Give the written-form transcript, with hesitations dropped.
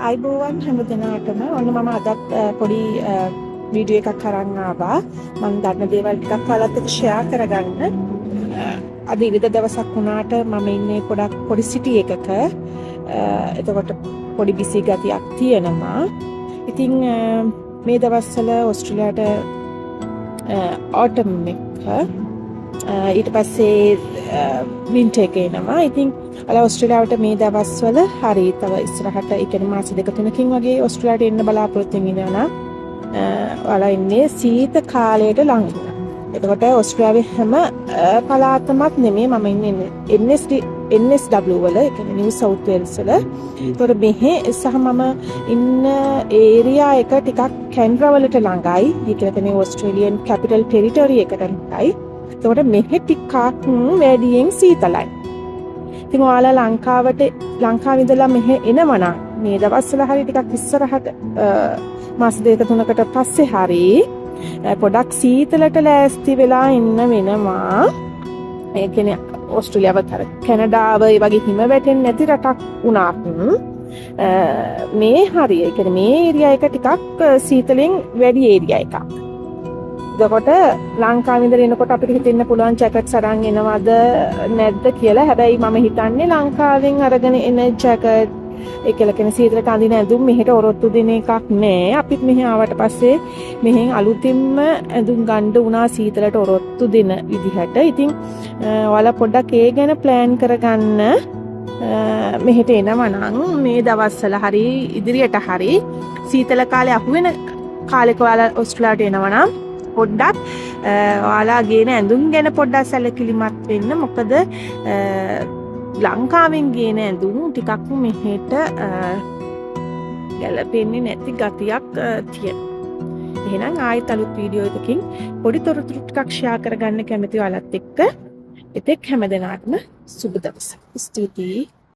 අයිබෝවන් හැම දෙනාටම ඔන්න මම අදත් පොඩි වීඩියෝ එකක් අරන් ආවා. මම දන්න දේවල් ටිකක් ඔයාලත් එක්ක ෂෙයා කරගන්න. අද ඉරිදා දවසක් වුණාට මම ඉන්නේ පොඩි සිටි එකක. එතකොට පොඩි බිසි ගතියක් තියෙනවා. ඉතින් මේ දවස්වල ඕස්ට්‍රේලියාවට autumn එක ඊට පස්සේ වින්ටර් එක එනවා. ඉතින් අල ඕස්ට්‍රේලියාවට මේ දවස්වල හරි තව ඉස්සරහට ඒ කියන්නේ මාස දෙක තුනකින් වගේ ඕස්ට්‍රේලියාවට එන්න බලාපොරොත්තු වෙනවා. ඔයාලා ඉන්නේ සීත කාලයට ලං වෙනවා. එතකොට ඕස්ට්‍රේලියාවේ හැම පළාතමත් නෙමෙයි මම ඉන්නේ NSW වල, ඒ කියන්නේ නිව් සවුත් වේල්ස් වල. ඒතකොට මෙහෙ සහ මම ඉන්න ඒරියා එක ටිකක් කැන්බරා වලට ළඟයි. ඒ කියන්නේ ඕස්ට්‍රේලියන් කැපිටල් ටෙරිටරි එකට ළඟයි. එතකොට මෙහෙ ටිකක් වැඩියෙන් සීතලයි. ඉතින් ඔයාලා ලංකාවේ ඉඳලා මෙහෙ එනවනම් මේ දවස්වල හරි ටිකක් ඉස්සරහට මාස දෙක තුනකට පස්සේ හරි පොඩක් සීතලට ලෑස්ති වෙලා ඉන්න වෙනවා. ඒ කියන්නේ ඕස්ට්‍රේලියාවත් අර කැනඩාව ඒ වගේ හිම වැටෙන්නේ නැති රටක් වුණාත් මේ හරිය ඒ කියන්නේ මේ ඒරියා එක ටිකක් සීතලෙන් වැඩි ඒරියා එකක්. එතකොට ලංකාවේ ඉඳලා එනකොට අපිට හිතෙන්න පුළුවන් ජැකට්ස් අරන් එනවද නැද්ද කියලා. හැබැයි මම හිතන්නේ ලංකාවෙන් අරගෙන එන ජැකට් ඒ කියලා කියන සීතලට අඳින ඇඳුම් මෙහෙට ඔරොත්තු දෙන එකක් නෑ. අපිත් මෙහෙ ආවට පස්සේ මෙහෙන් අලුතින්ම ඇඳුම් ගන්න උනා සීතලට ඔරොත්තු දෙන විදිහට. ඉතින් ඔයාලා පොඩ්ඩක් ඒ ගැන ප්ලෑන් කරගන්න. මෙහෙට එනවනම් මේ දවස්වල හරි ඉදිරියට හරි සීතල කාලේ අහුවෙන කාලෙක ඔයාලා ඕස්ට්‍රේලියාවට එනවනම් පොඩ්ඩක් ඔයාලා ගේන ඇඳුම් ගැන පොඩ්ඩක් සැලකිලිමත් වෙන්න. මොකද ලංකාවෙන් ගේන ඇඳුම් ටිකක් මෙහෙට ගැලපෙන්නේ නැති ගතියක් තියෙනවා. එහෙනම් ආයෙත් අලුත් වීඩියෝ එකකින් පොඩි තොරතුරු ටිකක් ෂෙයා කරගන්න කැමති ඔයාලත් එක්ක. එතෙක් හැමදෙනාටම සුබ දවසක්. ස්තුතියි.